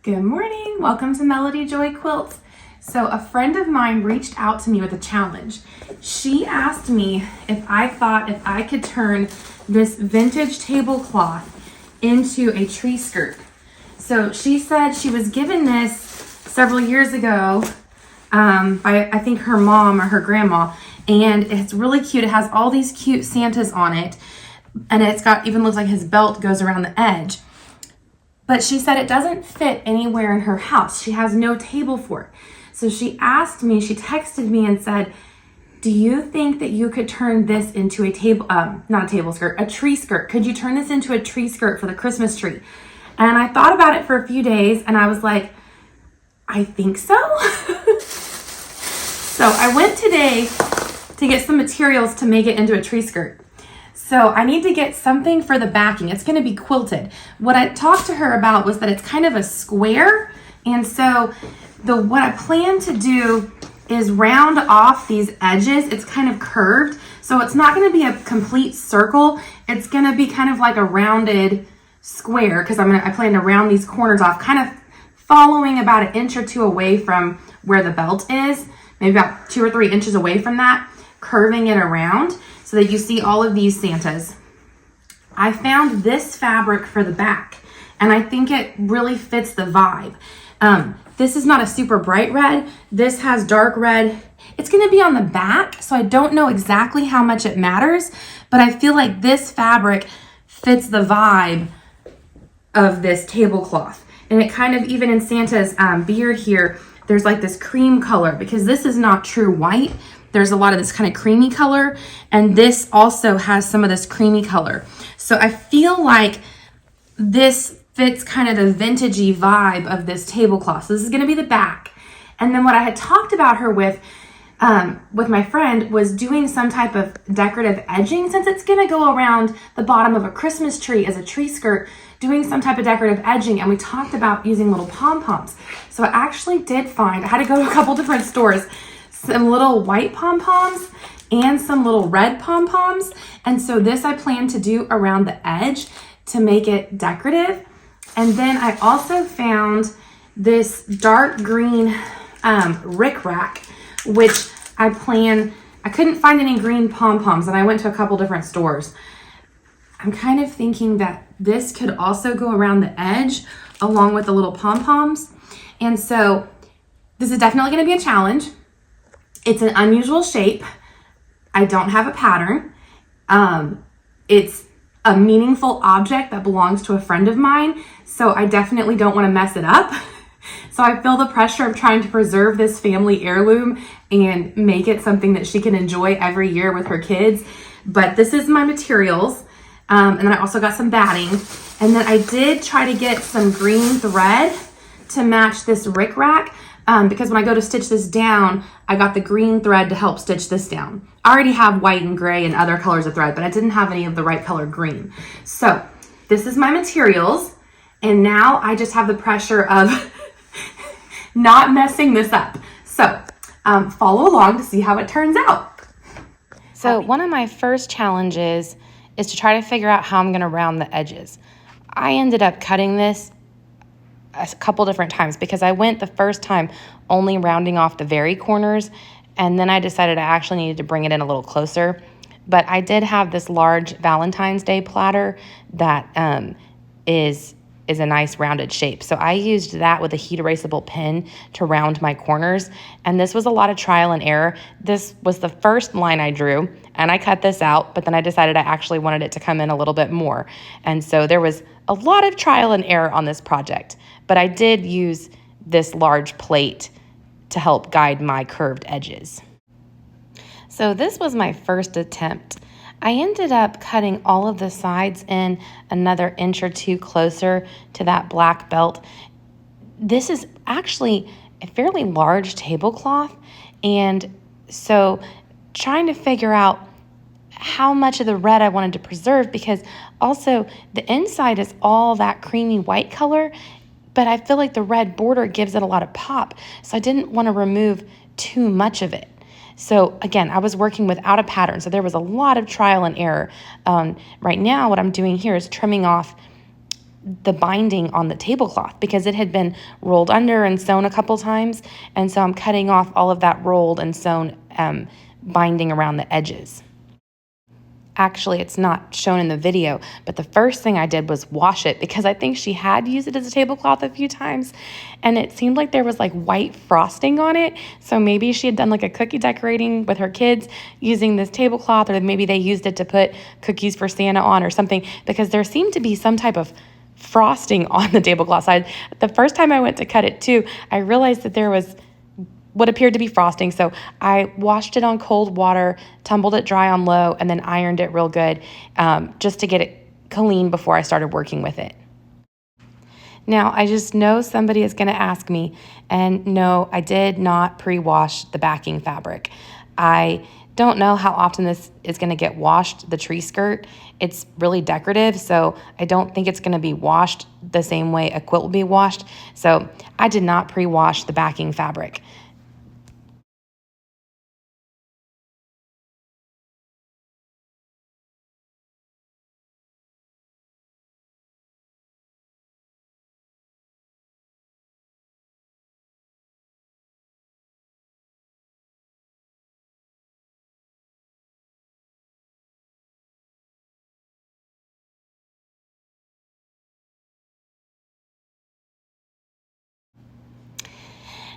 Good morning, welcome to Melody Joy Quilts. So a friend of mine reached out to me with a challenge. She asked me if I could turn this vintage tablecloth into a tree skirt. So she said she was given this several years ago by I think her mom or her grandma, and it's really cute. It has all these cute Santas on it, and it's got even looks like his belt goes around the edge. But she said it doesn't fit anywhere in her house. She has no table for it. So she asked me, she texted me and said, do you think that you could turn this into a table, not a table skirt, a tree skirt? Could you turn this into a tree skirt for the Christmas tree? And I thought about it for a few days and I was like, I think so. So I went today to get some materials to make it into a tree skirt. So I need to get something for the backing. It's going to be quilted. What I talked to her about was that it's kind of a square. And so what I plan to do is round off these edges. It's kind of curved. So it's not going to be a complete circle. It's going to be kind of like a rounded square because I plan to round these corners off, kind of following about an inch or two away from where the belt is, maybe about 2 or 3 inches away from that, curving it around, so that you see all of these Santas. I found this fabric for the back, and I think it really fits the vibe. This is not a super bright red. This has dark red. It's gonna be on the back, so I don't know exactly how much it matters, but I feel like this fabric fits the vibe of this tablecloth. And it kind of, even in Santa's beard here, there's like this cream color, because this is not true white. There's a lot of this kind of creamy color, and this also has some of this creamy color. So I feel like this fits kind of the vintagey vibe of this tablecloth. So this is gonna be the back. And then what I had talked about her with my friend was doing some type of decorative edging, since it's gonna go around the bottom of a Christmas tree as a tree skirt, doing some type of decorative edging. And we talked about using little pom-poms. So I actually did find, I had to go to a couple different stores, some little white pom-poms and some little red pom-poms. And so this I plan to do around the edge to make it decorative. And then I also found this dark green rickrack, which I couldn't find any green pom-poms, and I went to a couple different stores. I'm kind of thinking that this could also go around the edge along with the little pom-poms. And so this is definitely gonna be a challenge. It's an unusual shape. I don't have a pattern. It's a meaningful object that belongs to a friend of mine, so I definitely don't want to mess it up. So I feel the pressure of trying to preserve this family heirloom and make it something that she can enjoy every year with her kids. But this is my materials. And then I also got some batting. And then I did try to get some green thread to match this rickrack. Because when I go to stitch this down, I got the green thread to help stitch this down. I already have white and gray and other colors of thread, but I didn't have any of the right color green. So this is my materials, and now I just have the pressure of not messing this up. So follow along to see how it turns out. So one of my first challenges is to try to figure out how I'm gonna round the edges. I ended up cutting this a couple different times because I went the first time only rounding off the very corners, and then I decided I actually needed to bring it in a little closer. But I did have this large Valentine's Day platter that is a nice rounded shape. So I used that with a heat erasable pen to round my corners, and this was a lot of trial and error. This was the first line I drew, and I cut this out, but then I decided I actually wanted it to come in a little bit more. And so there was a lot of trial and error on this project, but I did use this large plate to help guide my curved edges. So this was my first attempt. I ended up cutting all of the sides in another inch or two closer to that black belt. This is actually a fairly large tablecloth, and so trying to figure out how much of the red I wanted to preserve, because also the inside is all that creamy white color, but I feel like the red border gives it a lot of pop, so I didn't want to remove too much of it. So again, I was working without a pattern, so there was a lot of trial and error. Right now, what I'm doing here is trimming off the binding on the tablecloth because it had been rolled under and sewn a couple times. And so I'm cutting off all of that rolled and sewn binding around the edges. Actually, it's not shown in the video, but the first thing I did was wash it because I think she had used it as a tablecloth a few times and it seemed like there was like white frosting on it. So maybe she had done like a cookie decorating with her kids using this tablecloth, or maybe they used it to put cookies for Santa on or something, because there seemed to be some type of frosting on the tablecloth side. The first time I went to cut it too, I realized that there was what appeared to be frosting. So I washed it on cold water, tumbled it dry on low, and then ironed it real good just to get it clean before I started working with it. Now, I just know somebody is going to ask me, and no, I did not pre-wash the backing fabric. I don't know how often this is going to get washed, the tree skirt. It's really decorative, so I don't think it's going to be washed the same way a quilt will be washed. So I did not pre-wash the backing fabric.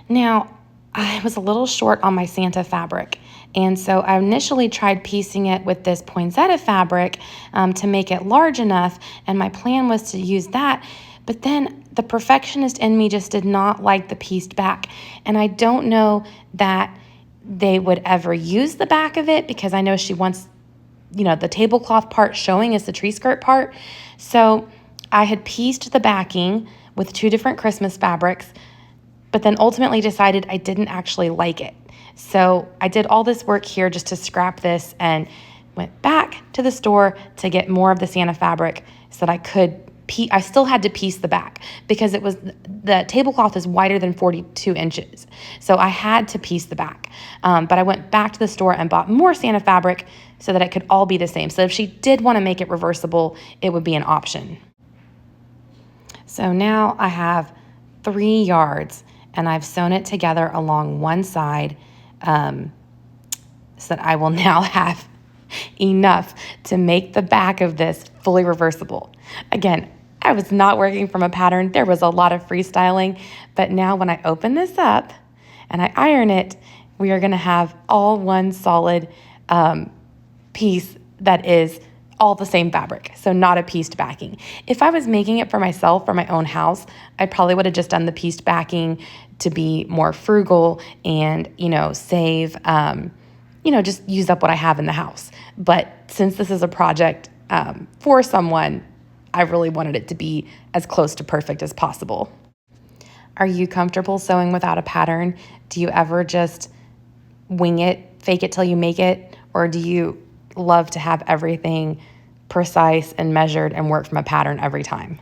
Now, I was a little short on my Santa fabric, and so I initially tried piecing it with this poinsettia fabric to make it large enough, and my plan was to use that, but then the perfectionist in me just did not like the pieced back, and I don't know that they would ever use the back of it because I know she wants, the tablecloth part showing as the tree skirt part. So I had pieced the backing with 2 different Christmas fabrics, but then ultimately decided I didn't actually like it. So I did all this work here just to scrap this and went back to the store to get more of the Santa fabric so that I could I still had to piece the back because the tablecloth is wider than 42 inches. So I had to piece the back. But I went back to the store and bought more Santa fabric so that it could all be the same. So if she did want to make it reversible, it would be an option. So now I have 3 yards and I've sewn it together along one side so that I will now have enough to make the back of this fully reversible. Again, I was not working from a pattern. There was a lot of freestyling, but now when I open this up and I iron it, we are going to have all one solid piece that is all the same fabric, so not a pieced backing. If I was making it for myself, for my own house, I probably would have just done the pieced backing to be more frugal and, save, just use up what I have in the house. But since this is a project for someone, I really wanted it to be as close to perfect as possible. Are you comfortable sewing without a pattern? Do you ever just wing it, fake it till you make it? Or do you love to have everything precise and measured and work from a pattern every time?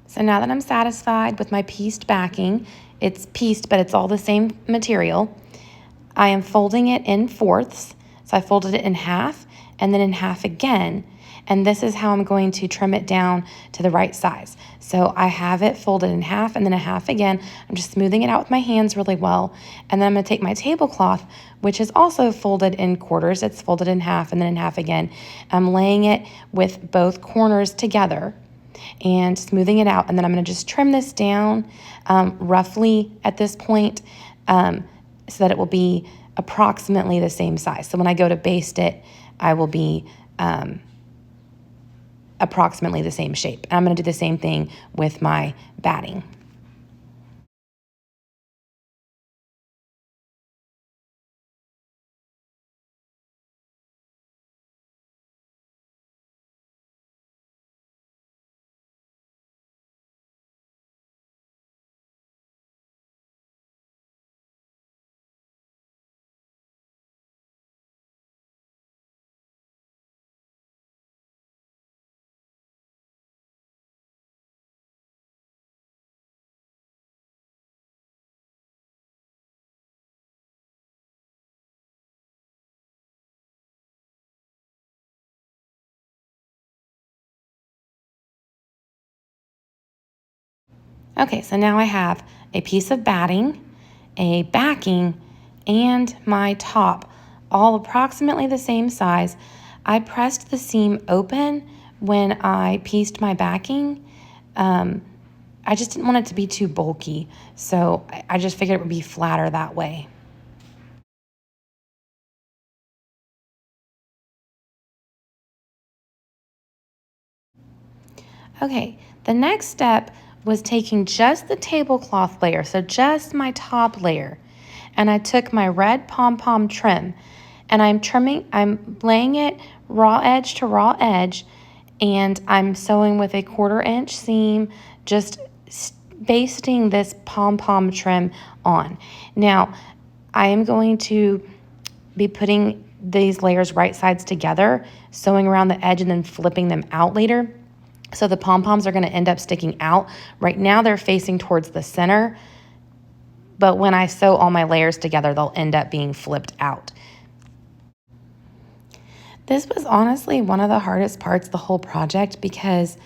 So now that I'm satisfied with my pieced backing, it's pieced, but it's all the same material, I am folding it in fourths. So I folded it in half and then in half again. And this is how I'm going to trim it down to the right size. So I have it folded in half and then a half again. I'm just smoothing it out with my hands really well. And then I'm going to take my tablecloth, which is also folded in quarters. It's folded in half and then in half again. I'm laying it with both corners together and smoothing it out. And then I'm going to just trim this down roughly at this point so that it will be approximately the same size. So when I go to baste it, I will be approximately the same shape. And I'm going to do the same thing with my batting. Okay, so now I have a piece of batting, a backing, and my top, all approximately the same size. I pressed the seam open when I pieced my backing. I just didn't want it to be too bulky, so I just figured it would be flatter that way. Okay, the next step was taking just the tablecloth layer, so just my top layer, and I took my red pom-pom trim, and I'm laying it raw edge to raw edge, and I'm sewing with a 1/4 inch seam, just basting this pom-pom trim on. Now, I am going to be putting these layers right sides together, sewing around the edge and then flipping them out later. So the pom-poms are going to end up sticking out. Right now they're facing towards the center, but when I sew all my layers together, they'll end up being flipped out. This was honestly one of the hardest parts of the whole project because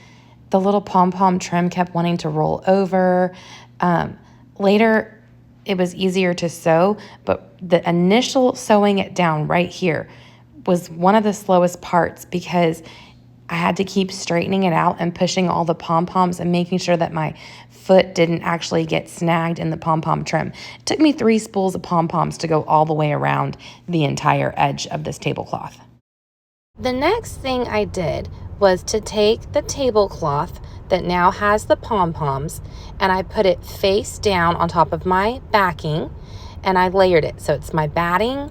the little pom-pom trim kept wanting to roll over. Later, it was easier to sew, but the initial sewing it down right here was one of the slowest parts because I had to keep straightening it out and pushing all the pom-poms and making sure that my foot didn't actually get snagged in the pom-pom trim. It took me 3 spools of pom-poms to go all the way around the entire edge of this tablecloth. The next thing I did was to take the tablecloth that now has the pom-poms and I put it face down on top of my backing and I layered it. So it's my batting,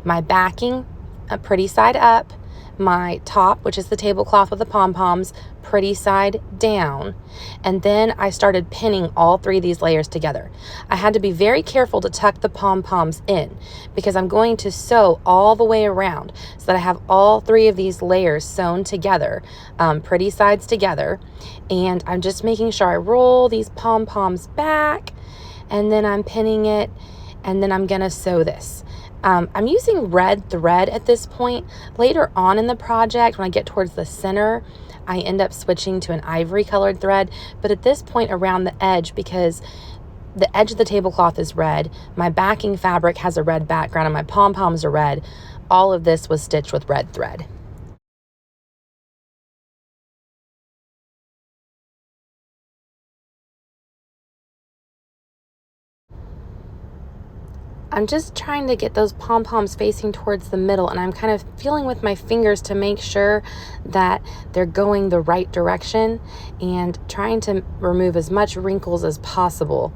my backing, a pretty side up, my top, which is the tablecloth with the pom-poms, pretty side down. And then I started pinning all 3 of these layers together. I had to be very careful to tuck the pom-poms in because I'm going to sew all the way around so that I have all 3 of these layers sewn together, pretty sides together. And I'm just making sure I roll these pom-poms back and then I'm pinning it and then I'm gonna sew this. I'm using red thread at this point. Later on in the project, when I get towards the center, I end up switching to an ivory colored thread. But at this point around the edge, because the edge of the tablecloth is red, my backing fabric has a red background and my pom-poms are red, all of this was stitched with red thread. I'm just trying to get those pom-poms facing towards the middle, and I'm kind of feeling with my fingers to make sure that they're going the right direction and trying to remove as much wrinkles as possible.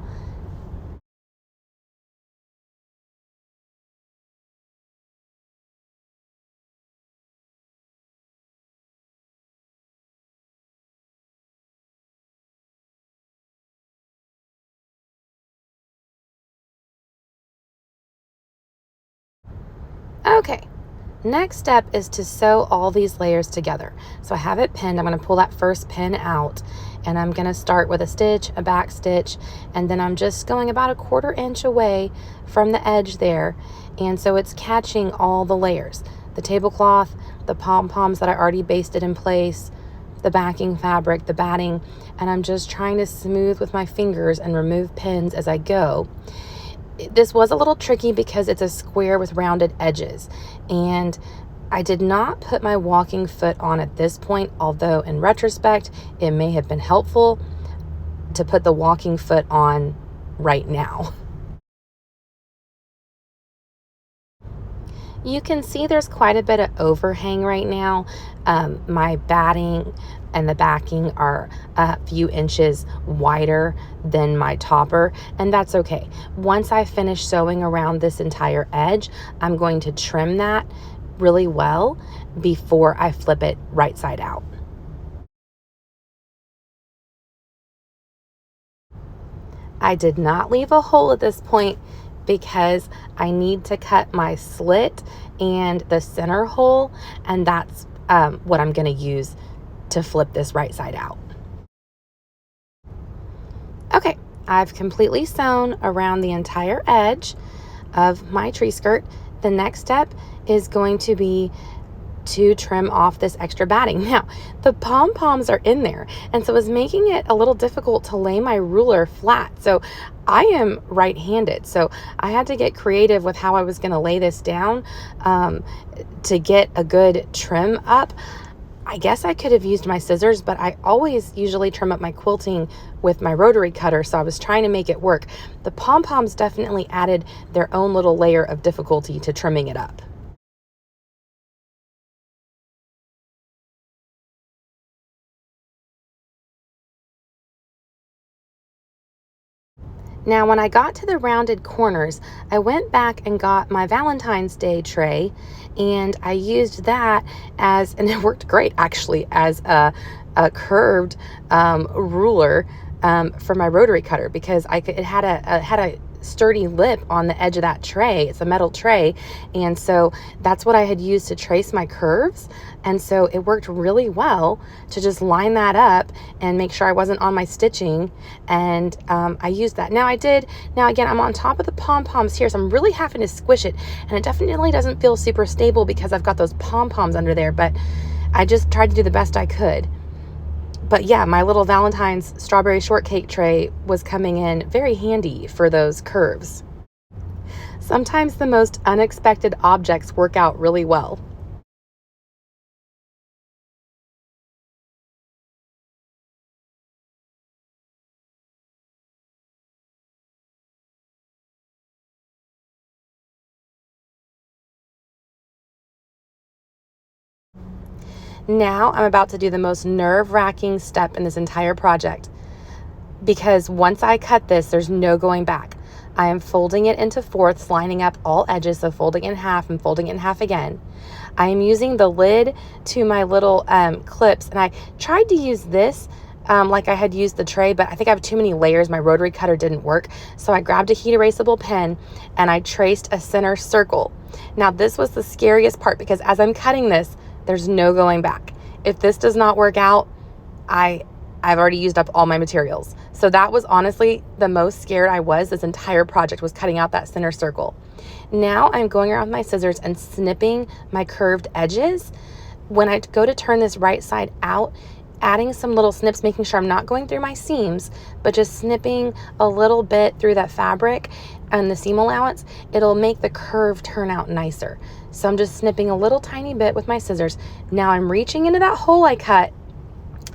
Okay, next step is to sew all these layers together. So I have it pinned. I'm going to pull that first pin out and I'm going to start with a stitch, a back stitch, and then I'm just going about a 1/4 inch away from the edge there. And so it's catching all the layers, the tablecloth, the pom-poms that I already basted in place, the backing fabric, the batting, and I'm just trying to smooth with my fingers and remove pins as I go. This was a little tricky because it's a square with rounded edges, and I did not put my walking foot on at this point, although in retrospect it may have been helpful to put the walking foot on right now. You can see there's quite a bit of overhang right now. My batting and the backing are a few inches wider than my topper, and that's okay. Once I finish sewing around this entire edge, I'm going to trim that really well before I flip it right side out. I did not leave a hole at this point because I need to cut my slit and the center hole, and that's what I'm going to use to flip this right side out. Okay, I've completely sewn around the entire edge of my tree skirt. The next step is going to be to trim off this extra batting. Now, the pom-poms are in there, and so it was making it a little difficult to lay my ruler flat. So I am right-handed, so I had to get creative with how I was going to lay this down to get a good trim up. I guess I could have used my scissors, but I always usually trim up my quilting with my rotary cutter, so I was trying to make it work. The pom-poms definitely added their own little layer of difficulty to trimming it up. Now, when I got to the rounded corners, I went back and got my Valentine's Day tray, and I used that as, and it worked great actually, as a curved ruler for my rotary cutter, because it had a sturdy lip on the edge of that tray. It's a metal tray, and so that's what I had used to trace my curves, and so it worked really well to just line that up and make sure I wasn't on my stitching, and I used that. Now again, I'm on top of the pom-poms here, so I'm really having to squish it, and it definitely doesn't feel super stable because I've got those pom-poms under there, but I just tried to do the best I could. But yeah, my little Valentine's strawberry shortcake tray was coming in very handy for those curves. Sometimes the most unexpected objects work out really well. Now I'm about to do the most nerve-wracking step in this entire project, because once I cut this, there's no going back. I am folding it into fourths, lining up all edges, so folding it in half and folding it in half again. I am using the lid to my little clips, and I tried to use this like I had used the tray, but I think I have too many layers. My rotary cutter didn't work, so I grabbed a heat erasable pen and I traced a center circle. Now this was the scariest part, because as I'm cutting this, there's no going back. If this does not work out, I've already used up all my materials. So that was honestly the most scared I was this entire project, was cutting out that center circle. Now I'm going around with my scissors and snipping my curved edges. When I go to turn this right side out, adding some little snips, making sure I'm not going through my seams, but just snipping a little bit through that fabric and the seam allowance, it'll make the curve turn out nicer. So I'm just snipping a little tiny bit with my scissors. Now I'm reaching into that hole I cut,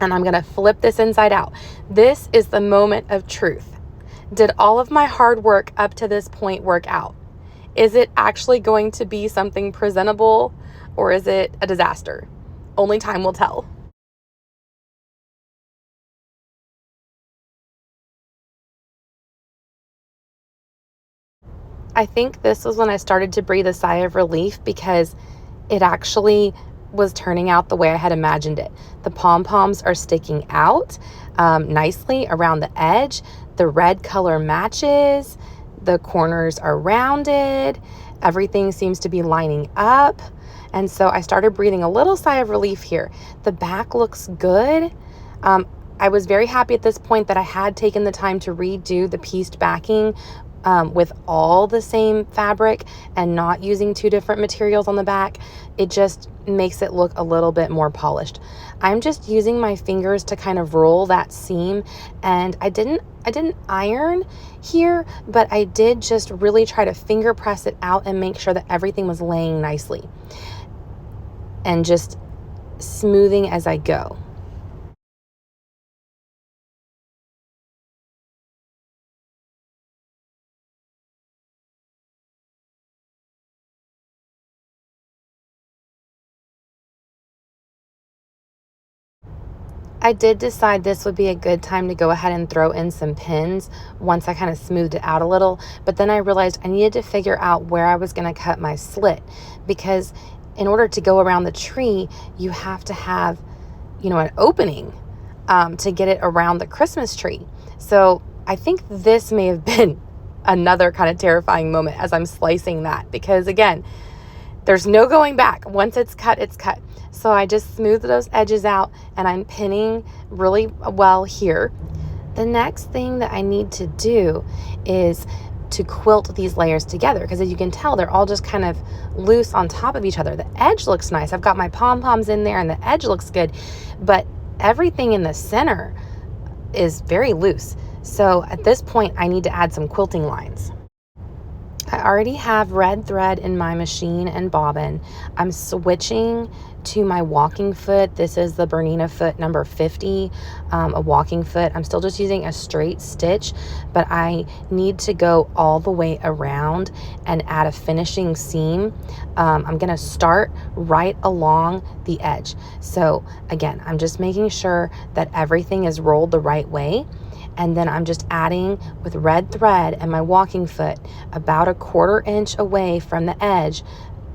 and I'm gonna flip this inside out. This is the moment of truth. Did all of my hard work up to this point work out? Is it actually going to be something presentable, or is it a disaster? Only time will tell. I think this was when I started to breathe a sigh of relief, because it actually was turning out the way I had imagined it. The pom-poms are sticking out nicely around the edge. The red color matches. The corners are rounded. Everything seems to be lining up. And so I started breathing a little sigh of relief here. The back looks good. I was very happy at this point that I had taken the time to redo the pieced backing with all the same fabric and not using two different materials on the back. It just makes it look a little bit more polished. I'm just using my fingers to kind of roll that seam, and I didn't iron here, but I did just really try to finger press it out and make sure that everything was laying nicely and just smoothing as I go. I did decide this would be a good time to go ahead and throw in some pins once I kind of smoothed it out a little, but then I realized I needed to figure out where I was going to cut my slit, because in order to go around the tree, you have to have, an opening to get it around the Christmas tree. So I think this may have been another kind of terrifying moment as I'm slicing that, because again, there's no going back. Once it's cut, it's cut. So I just smoothed those edges out, and I'm pinning really well here. The next thing that I need to do is to quilt these layers together, because as you can tell, they're all just kind of loose on top of each other. The edge looks nice. I've got my pom-poms in there and the edge looks good, but everything in the center is very loose. So at this point, I need to add some quilting lines. I already have red thread in my machine and bobbin. I'm switching to my walking foot. This is the Bernina foot number 50, a walking foot. I'm still just using a straight stitch, but I need to go all the way around and add a finishing seam. I'm gonna start right along the edge. So again, I'm just making sure that everything is rolled the right way. And then I'm just adding with red thread and my walking foot about a 1/4 inch away from the edge,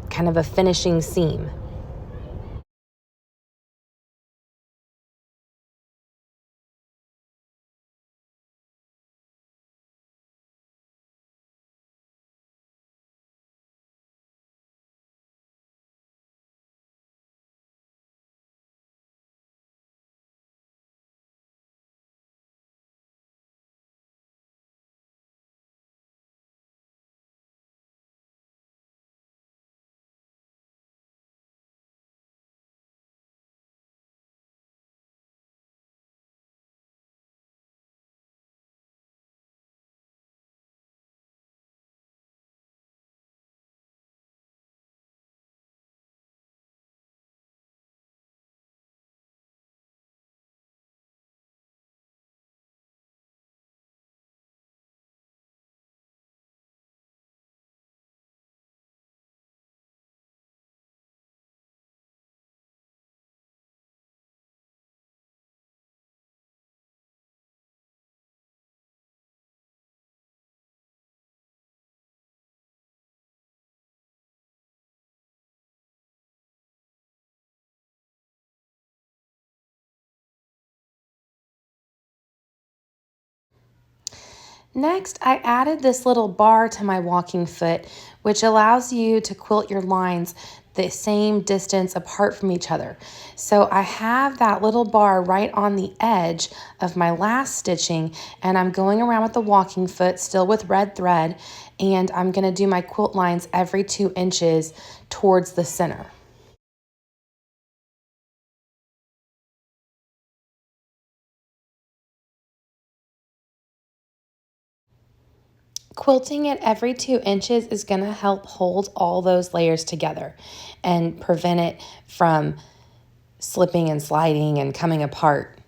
kind of a finishing seam. Next, I added this little bar to my walking foot, which allows you to quilt your lines the same distance apart from each other. So I have that little bar right on the edge of my last stitching, and I'm going around with the walking foot still with red thread, and I'm gonna do my quilt lines every 2 inches towards the center. Quilting at every 2 inches is going to help hold all those layers together and prevent it from slipping and sliding and coming apart.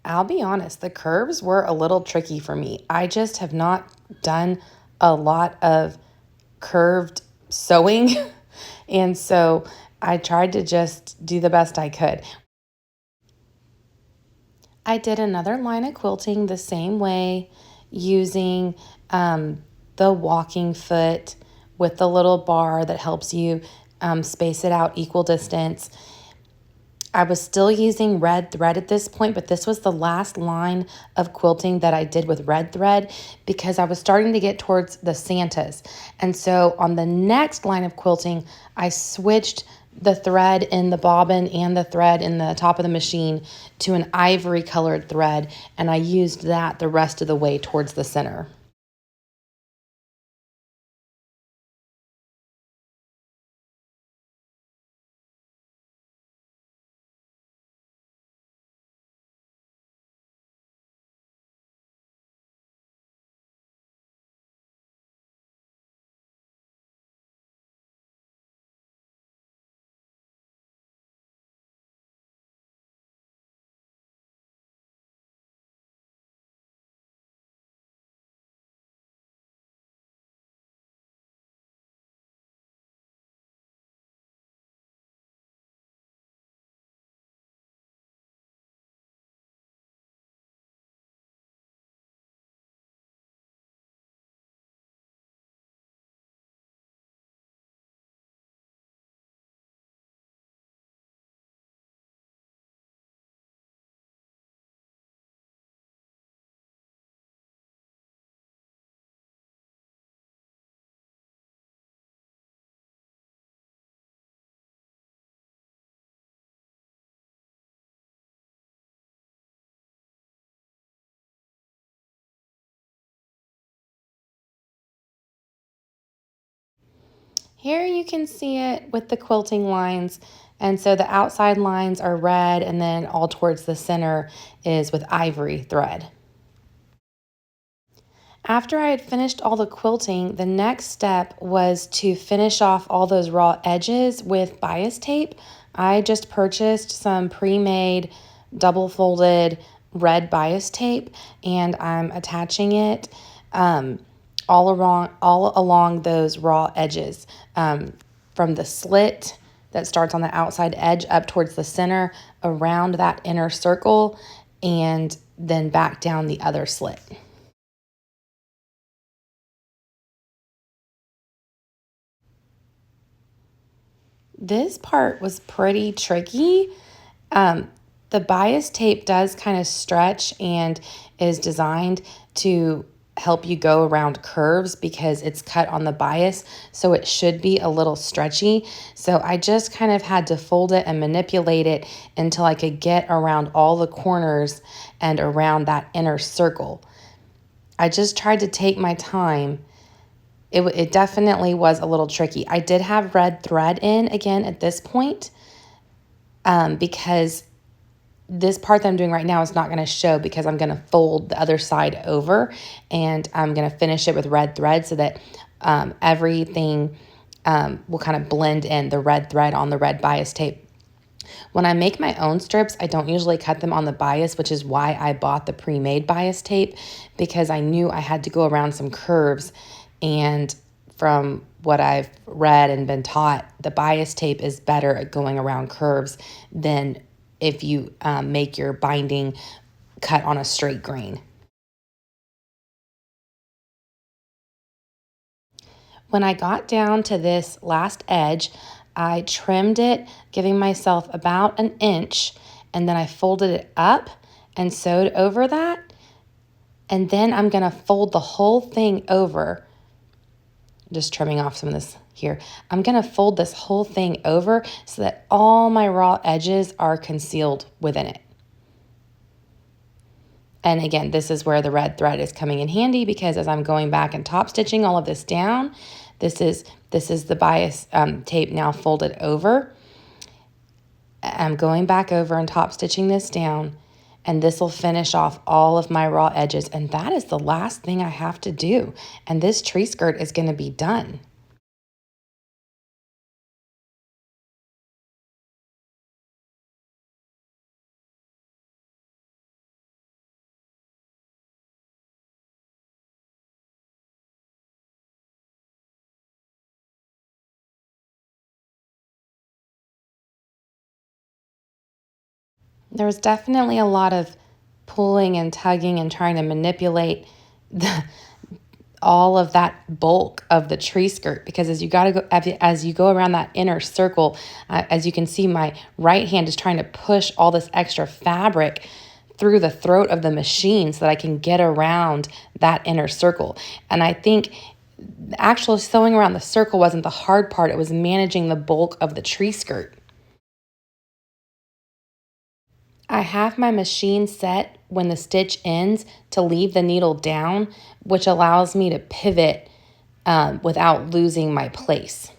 I'll be honest, the curves were a little tricky for me. I just have not done a lot of curved sewing, and so I tried to just do the best I could. I did another line of quilting the same way, using the walking foot with the little bar that helps you space it out equal distance. I was still using red thread at this point, but this was the last line of quilting that I did with red thread because I was starting to get towards the Santas. And so on the next line of quilting, I switched the thread in the bobbin and the thread in the top of the machine to an ivory colored thread, and I used that the rest of the way towards the center. Here you can see it with the quilting lines. And so the outside lines are red, and then all towards the center is with ivory thread. After I had finished all the quilting, the next step was to finish off all those raw edges with bias tape. I just purchased some pre-made double folded red bias tape, and I'm attaching it all along those raw edges, from the slit that starts on the outside edge up towards the center, around that inner circle, and then back down the other slit. This part was pretty tricky. The bias tape does kind of stretch and is designed to help you go around curves because it's cut on the bias, so it should be a little stretchy. So I just kind of had to fold it and manipulate it until I could get around all the corners and around that inner circle. I just tried to take my time. It definitely was a little tricky. I did have red thread in again at this point, because this part that I'm doing right now is not going to show because I'm going to fold the other side over, and I'm going to finish it with red thread so that everything will kind of blend in, the red thread on the red bias tape. When I make my own strips, I don't usually cut them on the bias, which is why I bought the pre-made bias tape, because I knew I had to go around some curves. And from what I've read and been taught, the bias tape is better at going around curves than if you make your binding cut on a straight grain. When I got down to this last edge, I trimmed it, giving myself about an inch, and then I folded it up and sewed over that. And then I'm going to fold the whole thing over. Just trimming off some of this here. I'm going to fold this whole thing over so that all my raw edges are concealed within it. And again, this is where the red thread is coming in handy, because as I'm going back and top stitching all of this down, this is the bias tape now folded over. I'm going back over and top stitching this down, and this will finish off all of my raw edges. And that is the last thing I have to do. And this tree skirt is going to be done. There was definitely a lot of pulling and tugging and trying to manipulate all of that bulk of the tree skirt, because as you go around that inner circle, as you can see, my right hand is trying to push all this extra fabric through the throat of the machine so that I can get around that inner circle. And I think the actual sewing around the circle wasn't the hard part. It was managing the bulk of the tree skirt. I have my machine set when the stitch ends to leave the needle down, which allows me to pivot without losing my place.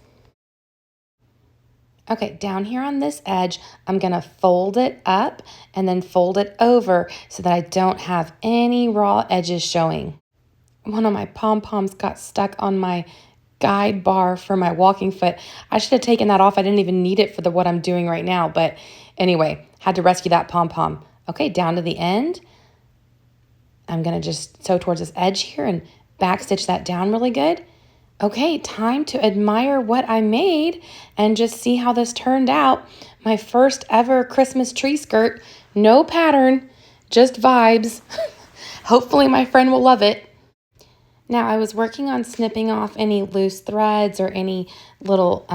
Okay, down here on this edge, I'm going to fold it up and then fold it over so that I don't have any raw edges showing. One of my pom-poms got stuck on my guide bar for my walking foot. I should have taken that off. I didn't even need it for what I'm doing right now. But anyway, had to rescue that pom-pom. Okay, down to the end. I'm going to just sew towards this edge here and back stitch that down really good. Okay, time to admire what I made and just see how this turned out. My first ever Christmas tree skirt. No pattern, just vibes. Hopefully my friend will love it. Now, I was working on snipping off any loose threads or any little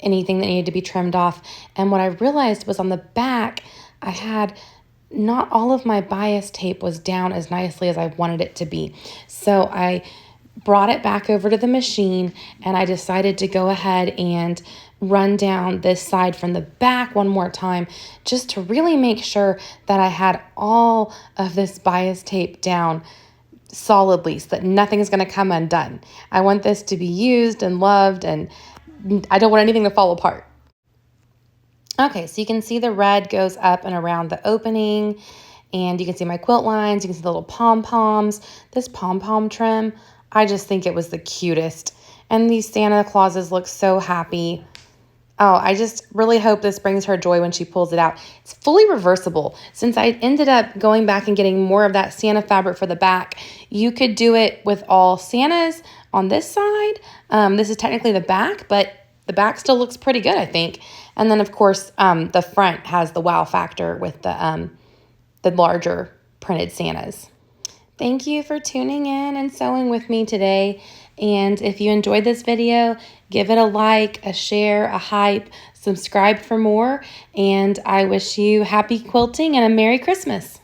anything that needed to be trimmed off. And what I realized was on the back, I had not all of my bias tape was down as nicely as I wanted it to be. So I brought it back over to the machine, and I decided to go ahead and run down this side from the back one more time, just to really make sure that I had all of this bias tape down solidly so that nothing is going to come undone. I want this to be used and loved, and I don't want anything to fall apart. Okay, so you can see the red goes up and around the opening, and you can see my quilt lines. You can see the little pom-poms. This pom-pom trim, I just think it was the cutest. And these Santa Clauses look so happy. Oh, I just really hope this brings her joy when she pulls it out. It's fully reversible. Since I ended up going back and getting more of that Santa fabric for the back, you could do it with all Santas on this side. This is technically the back, but the back still looks pretty good, I think. And then, of course, the front has the wow factor with the larger printed Santas. Thank you for tuning in and sewing with me today. And if you enjoyed this video, give it a like, a share, a hype, subscribe for more. And I wish you happy quilting and a Merry Christmas.